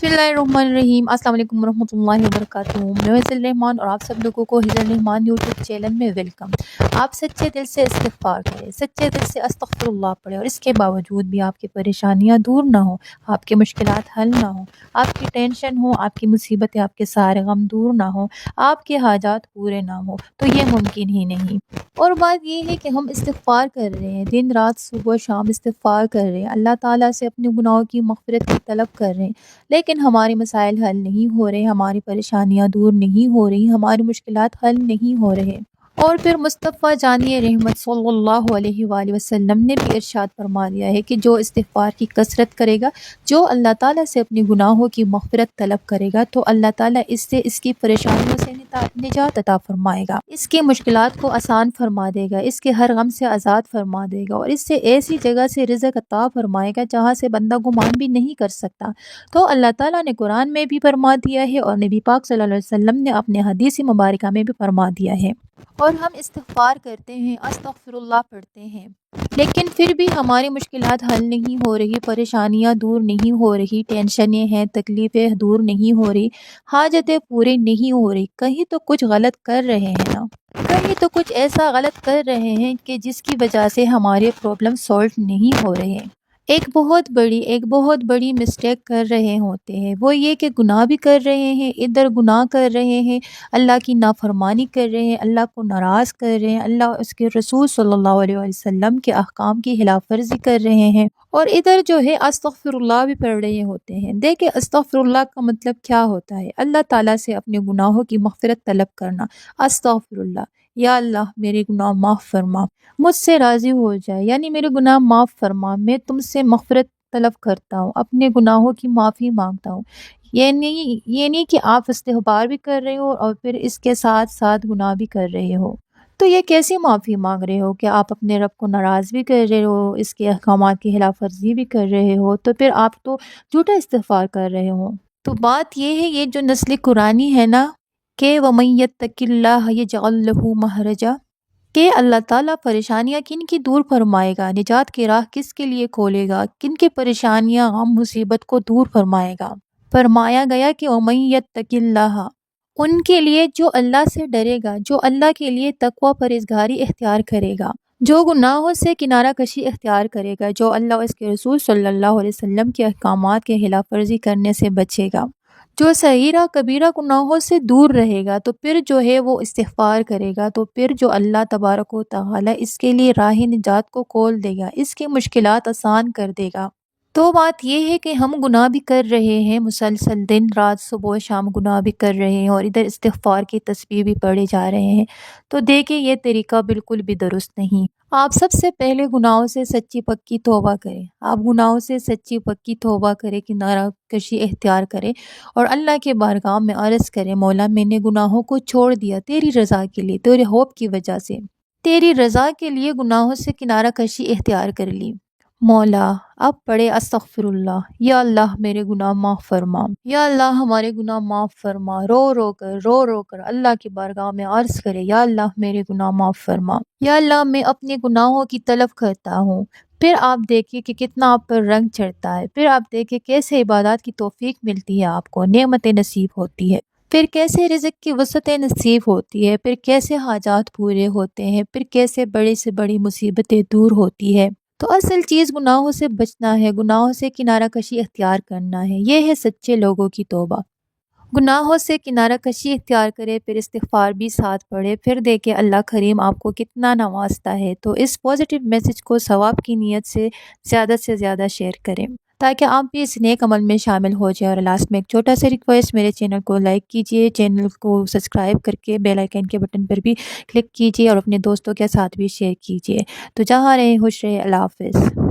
बिस्मिल्लाहिर्रहमानिर्रहीम। अस्सलाम वालेकुम वरहमतुल्लाहि वबरकातुहू। मैं वसील रहमान और आप सब लोगों को हिजर रहमान यूट्यूब चैनल में वेलकम। आप सच्चे दिल से इस्तिग़फ़ार करें, सच्चे दिल से अस्तग़फ़िरुल्लाह पढ़ें और इसके बावजूद भी आपकी परेशानियाँ दूर ना हो, आपकी मुश्किलात हल ना हो, आपकी टेंशन हो, आपकी मुसीबतें, आपके सारे गम दूर ना हो, आपके हाजात पूरे ना हो, तो ये मुमकिन ही नहीं। और बात ये है कि हम इस्तिग़फ़ार कर रहे हैं, दिन रात सुबह शाम इस्तिग़फ़ार कर रहे हैं, अल्लाह ताला से अपने गुनाहों की मग़फ़िरत की तलब कर रहे हैं, लेकिन हमारे मसाइल हल नहीं हो रहे, हमारी परेशानियाँ दूर नहीं हो रही, हमारी मुश्किलात हल नहीं हो रहे। और फिर मुस्तफ़ा जानिए रहमत सल्लल्लाहु अलैहि वसल्लम ने भी इरशाद फरमा दिया है कि जो इस्तिग़फ़ार की कसरत करेगा, जो अल्लाह ताला से अपने गुनाहों की मग़फ़िरत तलब करेगा, तो अल्लाह ताला इससे इसकी परेशानियों से निजात अता फरमाएगा, इसकी मुश्किलात को आसान फरमा देगा, इसके हर गम से आज़ाद फरमा देगा और इससे ऐसी जगह से रिज़्क़ अता फरमाएगा जहाँ से बंदा गुमान भी नहीं कर सकता। तो अल्लाह ताला ने कुरान में भी फरमा दिया है और नबी पाक सल्लल्लाहु अलैहि वसल्लम ने अपने हदीस मुबारका में भी फरमा दिया है। और हम इस्तिग़फ़ार करते हैं, अस्तग़फ़िरुल्लाह पढ़ते हैं, लेकिन फिर भी हमारी मुश्किलात हल नहीं हो रही, परेशानियाँ दूर नहीं हो रही, टेंशनें हैं, तकलीफ़ें दूर नहीं हो रही, हाजतें पूरी नहीं हो रही। कहीं तो कुछ गलत कर रहे हैं ना, कहीं तो कुछ ऐसा गलत कर रहे हैं कि जिसकी वजह से हमारे प्रॉब्लम सॉल्व नहीं हो रहे हैं। एक बहुत बड़ी मिस्टेक कर रहे होते हैं, वो ये कि गुनाह भी कर रहे हैं, इधर गुनाह कर रहे हैं, अल्लाह की नाफरमानी कर रहे हैं, अल्लाह को नाराज़ कर रहे हैं, अल्लाह उसके रसूल सल्लल्लाहु अलैहि वसल्लम के अहकाम की खिलाफवर्जी कर रहे हैं और इधर जो है अस्तग़फ़िरुल्लाह भी पढ़ रहे होते हैं। देखिए अस्तग़फ़िरुल्लाह का मतलब क्या होता है? अल्लाह ताला से अपने गुनाहों की मग़फ़िरत तलब करना। अस्तग़फ़िरुल्लाह, या अल्लाह मेरे गुनाह माफ़ फरमा, मुझसे राज़ी हो जाए, यानी मेरे गुनाह माफ़ फरमा, मैं तुमसे मग़फ़िरत तलब करता हूँ, अपने गुनाहों की माफ़ी मांगता हूँ। ये नहीं कि आप इस्तिग़फ़ार भी कर रहे हो और फिर इसके साथ साथ गुनाह भी कर रहे हो। तो ये कैसी माफ़ी मांग रहे हो कि आप अपने रब को नाराज़ भी कर रहे हो, इसके अहकामात की खिलाफ़वर्जी भी कर रहे हो, तो फिर आप तो झूठा इस्तिग़फ़ार कर रहे हो। तो बात ये है, ये जो नस्ल कुरानी है ना कि वमन यत्तकिल्लाह यजअल लहू महरजा, कि अल्लाह ताला परेशानियाँ किन की दूर फरमाएगा, निजात की राह किसके लिए खोलेगा, किन की परेशानियाँ गम मुसीबत को दूर फरमाएगा। फरमाया गया कि वमन यत्तकिल्लाह, उनके लिए जो अल्लाह से डरेगा, जो अल्लाह के लिए तक़वा परहेज़गारी इख्तियार करेगा, जो गुनाहों से किनारा कशी इख्तियार करेगा, जो अल्लाह और इसके रसूल सल्लल्लाहु अलैहि वसल्लम के अहकामात के खिलाफ़वर्जी करने से बचेगा, जो सगीरा कबीरा गुनाहों से दूर रहेगा, तो फिर जो है वो इस्तिग़फ़ार करेगा, तो फिर जो अल्लाह तबारक व तआला इसके लिए राह निजात को खोल देगा, इसकी मुश्किलात आसान कर देगा। तो बात ये है कि हम गुनाह भी कर रहे हैं, मुसलसल दिन रात सुबह शाम गुनाह भी कर रहे हैं और इधर इस्तिग़फ़ार की तस्बीह भी पढ़े जा रहे हैं। तो देखिए ये तरीका बिल्कुल भी दुरुस्त नहीं। आप सबसे पहले गुनाहों से सच्ची पक्की तौबा करें। आप गुनाहों से सच्ची पक्की तौबा करें, किनारा कशी इख्तियार करें और अल्लाह के बारगाह में अर्ज़ करें, मौला मैंने गुनाहों को छोड़ दिया तेरी रज़ा के लिए, तेरे हौब की वजह से, तेरी रज़ा के लिए गुनाहों से किनारा कशी इख्तियार कर ली। मौला अब पढ़े अस्तग़फ़िरुल्लाह, या अल्लाह मेरे गुनाह माफ़ फरमा, या अल्लाह हमारे गुनाह माफ़ फरमा। रो रो कर अल्लाह की बारगाह में अर्ज़ करे, या अल्लाह मेरे गुनाह माफ़ फरमा, या अल्लाह मैं अपने गुनाहों की तलब करता हूँ। फिर आप देखिए कि कितना आप पर रंग चढ़ता है, फिर आप देखिए कैसे इबादत की तौफ़ीक मिलती है, आपको नेमतें नसीब होती है, फिर कैसे रिज़्क़ की वसअतें नसीब होती है, फिर कैसे हाजात पूरे होते हैं, फिर कैसे बड़ी से बड़ी मुसीबतें दूर होती है। तो असल चीज़ गुनाहों से बचना है, गुनाहों से किनारा कशी इख्तियार करना है, ये है सच्चे लोगों की तौबा। गुनाहों से किनारा कशी इख्तियार करे, फिर इस्तिग़फ़ार भी साथ पढ़े, फिर देखे अल्लाह करीम आपको कितना नवाज़ता है। तो इस पॉजिटिव मैसेज को सवाब की नीयत से ज़्यादा शेयर करें ताकि आप भी इस नेक अमल में शामिल हो जाए। और लास्ट में एक छोटा सा रिक्वेस्ट, मेरे चैनल को लाइक कीजिए, चैनल को सब्सक्राइब करके बेल आइकन के बटन पर भी क्लिक कीजिए और अपने दोस्तों के साथ भी शेयर कीजिए। तो जहाँ रहें खुश रहें, अल्लाह हाफ़िज़।